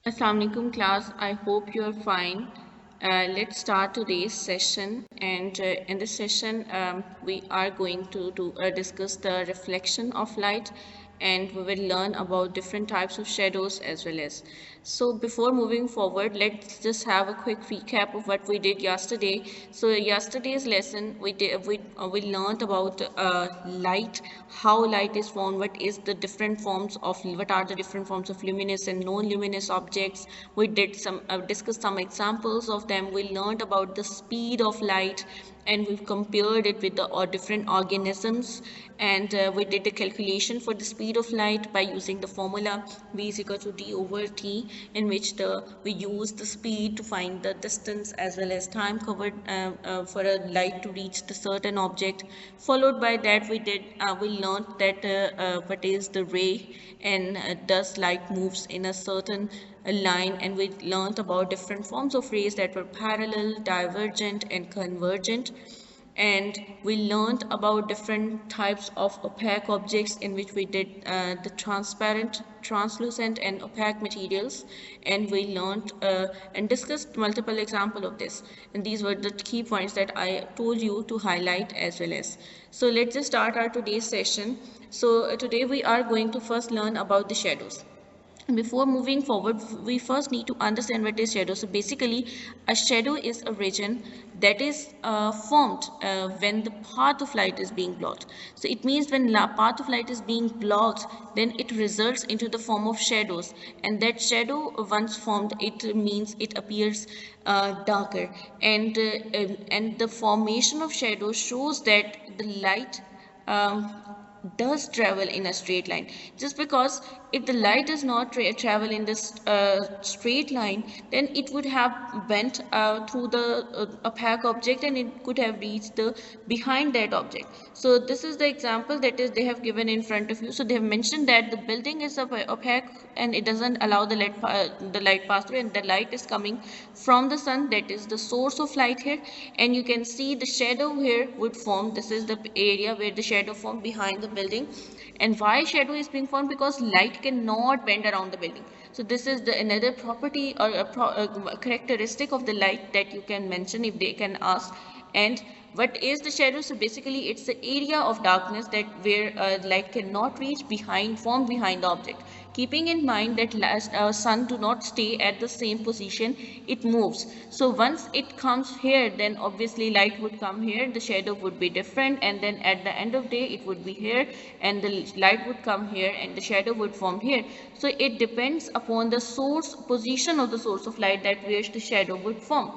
Assalamu alaikum class. I hope you are fine. Let's start today's session. And in this session, we are going to discuss the reflection of light, and we will learn about different types of shadows as well as. So before moving forward, let's just have a quick recap of what we did yesterday. So yesterday's lesson, we learned about light, how light is formed, what are the different forms of luminous and non-luminous objects. We did some discussed some examples of them. We learned about the speed of light, and we've compared it with the different organisms, and we did a calculation for the speed of light by using the formula v is equal to d over t, in which we use the speed to find the distance as well as time covered for a light to reach the certain object. Followed by that, we learned that what is the ray, and does light moves in a certain line, and we learned about different forms of rays that were parallel, divergent, and convergent. And we learned about different types of opaque objects, in which we did the transparent, translucent, and opaque materials. And we learned and discussed multiple examples of this, and these were the key points that I told you to highlight as well as. So let's just start our today's session. So today we are going to first learn about the shadows. Before moving forward, we first need to understand what is shadow. So basically, a shadow is a region that is formed when the path of light is being blocked. So it means when the path of light is being blocked, then it results into the form of shadows, and that shadow once formed, it means it appears darker, and the formation of shadow shows that the light um, does travel in a straight line. Just because if the light does not travel in this straight line, then it would have bent through the opaque object, and it could have reached the behind that object. So this is the example that is they have given in front of you. So they have mentioned that the building is opaque, and it doesn't allow the light pass through, and the light is coming from the sun, that is the source of light here. And you can see the shadow here would form. This is the area where the shadow formed behind the building. And why shadow is being formed? Because light cannot bend around the building. So this is the another property or a characteristic of the light that you can mention if they can ask. And what is the shadow? So basically it's the area of darkness that where light cannot reach, formed behind the object. Keeping in mind that sun do not stay at the same position, it moves. So once it comes here, then obviously light would come here, the shadow would be different, and then at the end of day it would be here, and the light would come here, and the shadow would form here. So it depends upon the source position of the source of light that where the shadow would form.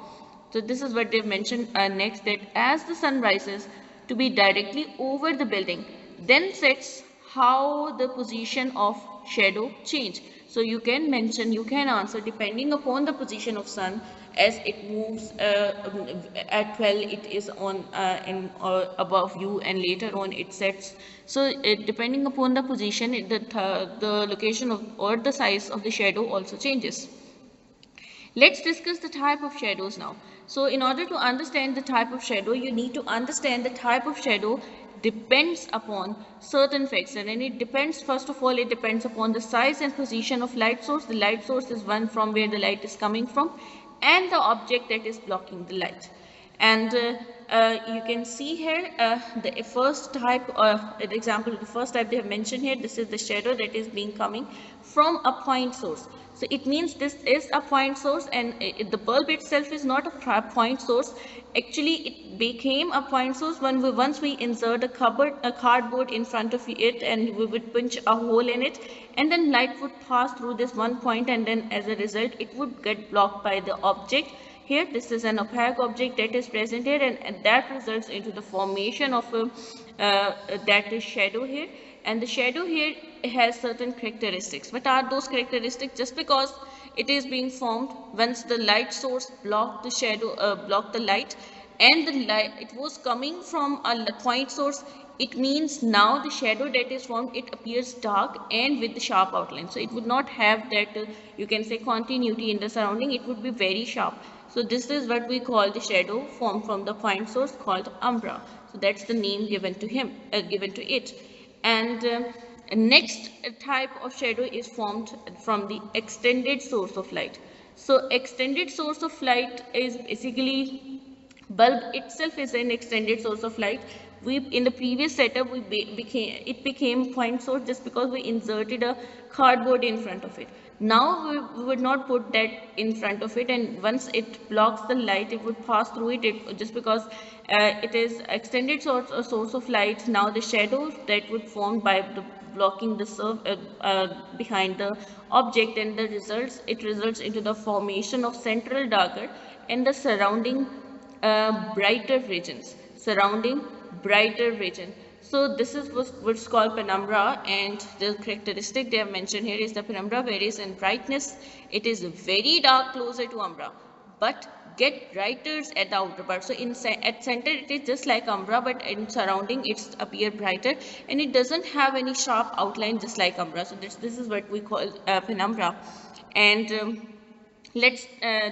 So this is what they've mentioned next, that as the sun rises to be directly over the building, then sets, how the position of shadow change. So you can mention, you can answer depending upon the position of sun. As it moves at 12, it is on above you, and later on it sets. So depending upon the position, the location of or the size of the shadow also changes. Let's discuss the type of shadows now. So in order to understand the type of shadow, you need to understand the type of shadow depends upon certain factors, and it depends, first of all, it depends upon the size and position of light source. The light source is one from where the light is coming from, and the object that is blocking the light. And you can see here the first type, the example of the first type they have mentioned here. This is the shadow that is being coming from a point source. So it means this is a point source, and the bulb itself is not a point source. Actually, it became a point source when once we insert a cardboard in front of it, and we would punch a hole in it, and then light would pass through this one point, and then as a result it would get blocked by the object. Here this is an opaque object that is present here, and that results into the formation of that is shadow here. And the shadow here has certain characteristics. What are those characteristics? Just because it is being formed once the light source blocked the shadow, blocked the light, and the light, it was coming from a point source, it means now the shadow that is formed, it appears dark and with the sharp outline. So it would not have that you can say continuity in the surrounding, it would be very sharp. So this is what we call the shadow formed from the point source, called umbra. So that's the name given to him, given to it. And Next type of shadow is formed from the extended source of light. So extended source of light is basically, bulb itself is an extended source of light. We, in the previous setup, it became point source just because we inserted a cardboard in front of it. Now we would not put that in front of it, and once it blocks the light, it would pass through it, just because it is extended source of light. Now the shadows that would form by the blocking the behind the object, and it results into the formation of central darker and the surrounding brighter regions, So this is what's called penumbra, and the characteristic they have mentioned here is the penumbra varies in brightness. It is very dark closer to umbra, but get brighter at the outer part. So at center it is just like umbra, but in surrounding it's appear brighter, and it doesn't have any sharp outline just like umbra. So this is what we call penumbra. And let's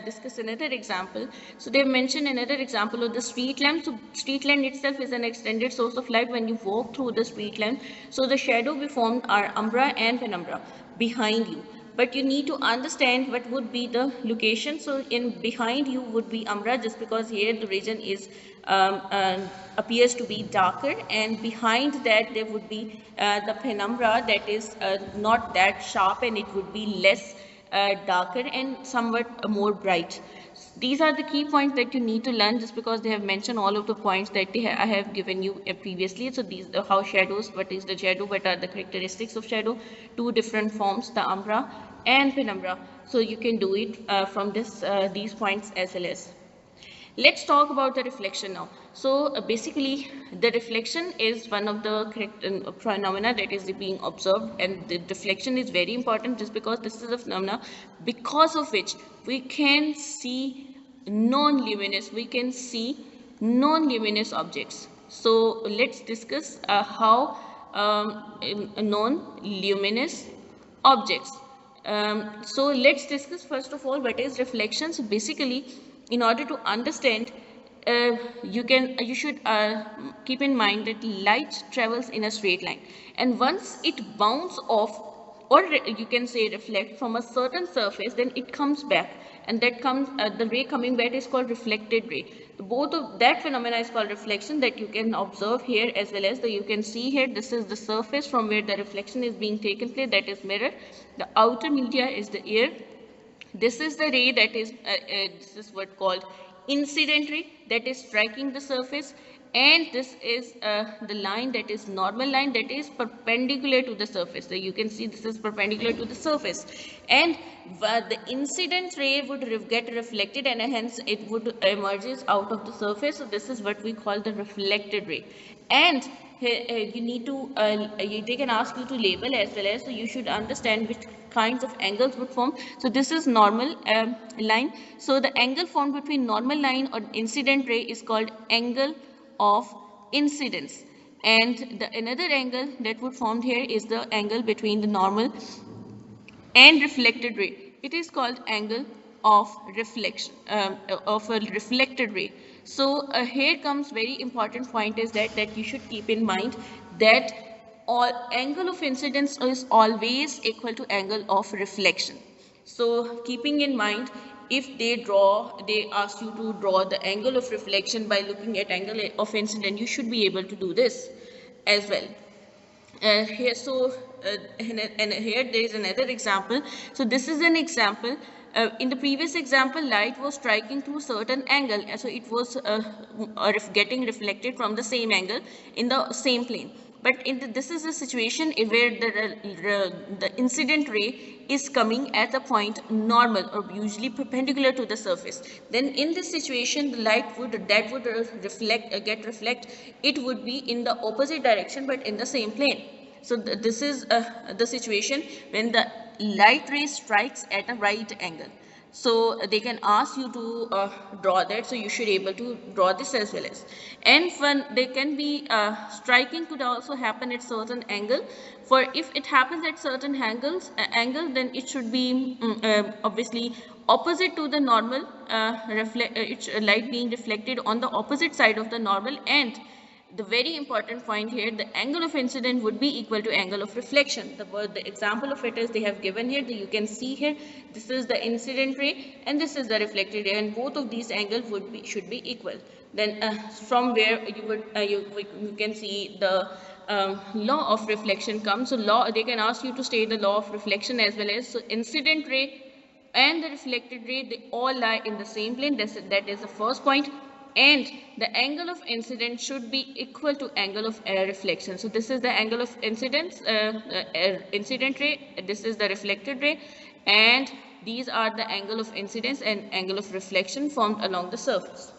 discuss another example. So they've mentioned another example of the street lamp. So street lamp itself is an extended source of light when you walk through the street lamp. So the shadow we formed are umbra and penumbra behind you, but you need to understand what would be the location. So in behind you would be umbra, just because here the region is appears to be darker, and behind that there would be the penumbra that is not that sharp, and it would be less darker and somewhat more bright. These are the key points that you need to learn, just because they have mentioned all of the points that I have given you previously. So these are how shadows, what is the shadow, what are the characteristics of shadow, two different forms, the umbra and penumbra. So you can do it from these points as well as. Let's talk about the reflection now. So basically the reflection is one of the phenomena that is being observed, and the reflection is very important just because this is a phenomena because of which we can see non-luminous objects. So let's discuss how non-luminous objects. So let's discuss first of all what is reflection. So basically, in order to understand, you should keep in mind that light travels in a straight line, and once it bounces off, or you can say reflect from a certain surface, then it comes back, and that comes the ray coming back is called reflected ray. Both of that phenomena is called reflection, that you can observe here as well as you can see here. This is the surface from where the reflection is being taken place, that is mirror. The outer media is the air. This is the ray that is this is what called incident ray, that is striking the surface, and this is the line that is normal line, that is perpendicular to the surface. So you can see this is perpendicular to the surface, and the incident ray would get reflected, and hence it would emerges out of the surface. So this is what we call the reflected ray. And you need to they can ask you to label as well as, so you should understand which kinds of angles would form. So this is normal line. So the angle formed between normal line or incident ray is called angle of incidence, and the another angle that would form here is the angle between the normal and reflected ray. It is called angle of reflection of a reflected ray. So here comes very important point is that you should keep in mind that all angle of incidence is always equal to angle of reflection. So keeping in mind, if they ask you to draw the angle of reflection by looking at angle of incidence, you should be able to do this as well. And here there is another example. So this is an example. In the previous example, light was striking through certain angle, so it was getting reflected from the same angle in the same plane. But this is a situation where the incident ray is coming at a point normal or usually perpendicular to the surface. Then in this situation, the light get reflect, it would be in the opposite direction but in the same plane. So this is the situation when the light ray strikes at a right angle. So they can ask you to draw that, so you should able to draw this as well as. And when they can be striking could also happen at certain angle. For if it happens at certain angle, then it should be obviously opposite to the normal, light being reflected on the opposite side of the normal, and the very important point here, the angle of incidence would be equal to angle of reflection. The example of it is they have given here, that you can see here, this is the incident ray and this is the reflected ray, and both of these angles should be equal. Then from where you can see the law of reflection comes. So they can ask you to state the law of reflection as well as, so incident ray and the reflected ray, they all lie in the same plane. That is the first point. And the angle of incidence should be equal to angle of reflection. So this is the angle of incidence, incident ray, this is the reflected ray, and these are the angle of incidence and angle of reflection formed along the surface.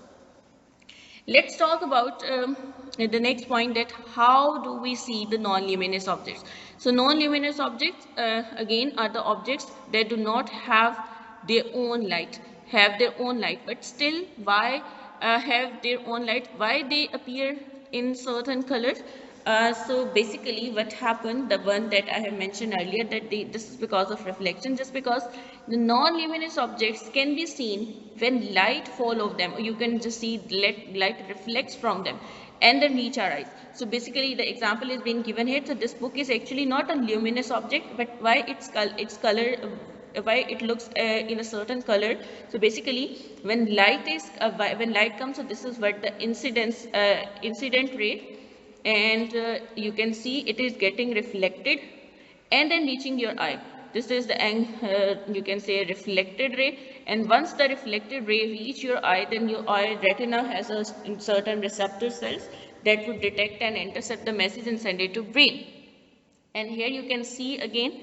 Let's talk about the next point, that how do we see the non-luminous objects. So non-luminous objects again are the objects that do not have their own light, but still why have their own light, why they appear in certain colors. So basically what happened, the one that I have mentioned earlier, that this is because of reflection, just because the non-luminous objects can be seen when light fall off them, or you can just see light reflects from them and then reach our eyes. So basically the example is being given here. So this book is actually not a luminous object, but why its color, why it looks in a certain color. So basically when light comes, so this is what the incident ray, and you can see it is getting reflected and then reaching your eye. This is the you can say reflected ray, and once the reflected ray reach your eye, then your eye retina has a certain receptor cells that would detect and intercept the message and send it to brain. And here you can see again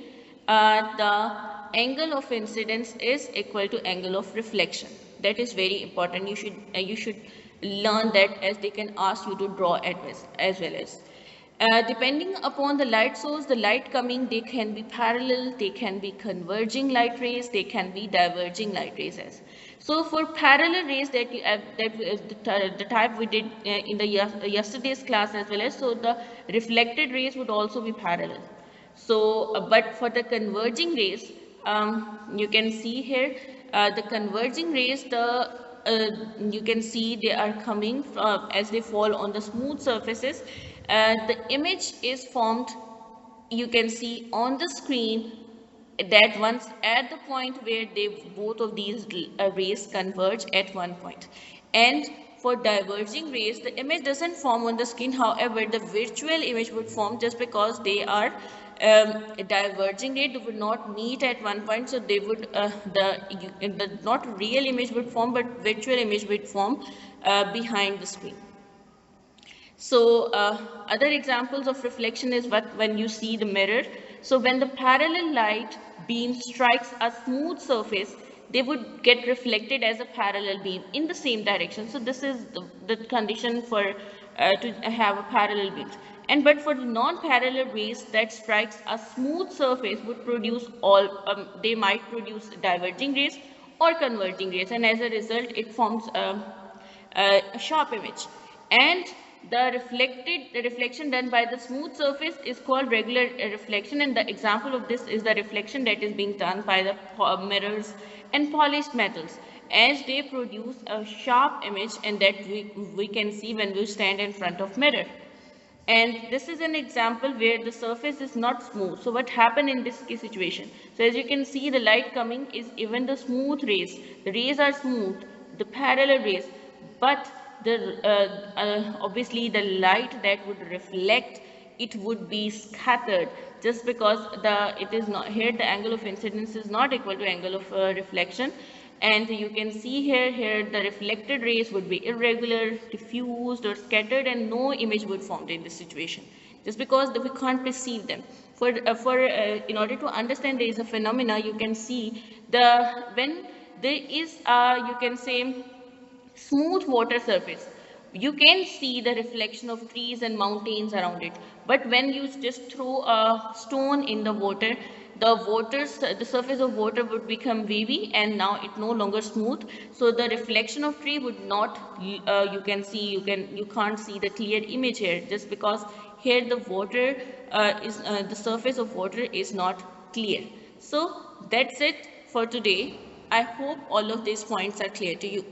the angle of incidence is equal to angle of reflection. That is very important. You should learn that, as they can ask you to draw as well as. Depending upon the light source, the light coming, they can be parallel, they can be converging light rays, they can be diverging light rays. So for parallel rays, the type we did in the yesterday's class as well as, so the reflected rays would also be parallel. So but for the converging rays, you can see here the converging rays, you can see they are coming from, as they fall on the smooth surfaces. The image is formed, you can see on the screen, that once at the point where both of these rays converge at one point. And for diverging rays, the image doesn't form on the screen. However, the virtual image would form, just because they are diverging ray, they would not meet at one point. So they would the not real image would form, but virtual image would form behind the screen. So other examples of reflection is when you see the mirror. So when the parallel light beam strikes a smooth surface, they would get reflected as a parallel beam in the same direction. So this is the condition for to have a parallel beam. But for the non-parallel rays that strikes a smooth surface would produce they might produce diverging rays or converging rays, and as a result it forms a sharp image. And the reflection done by the smooth surface is called regular reflection, and the example of this is the reflection that is being done by the mirrors and polished metals, as they produce a sharp image, and that we can see when we stand in front of mirror. And this is an example where the surface is not smooth. So what happened in this situation? So as you can see, the light coming is even the smooth rays. The rays are smooth, the parallel rays, but obviously the light that would reflect, it would be scattered, just because it is not here, the angle of incidence is not equal to angle of reflection. And you can see here the reflected rays would be irregular, diffused or scattered, and no image would form in this situation, just because we can't perceive them. In order to understand there is a phenomena, you can see when there is you can say smooth water surface, you can see the reflection of trees and mountains around it. But when you just throw a stone in the water, the surface of water would become wavy, and now it no longer smooth. So the reflection of tree would not, you can't see the clear image here, just because here the water the surface of water is not clear. So that's it for today. I hope all of these points are clear to you.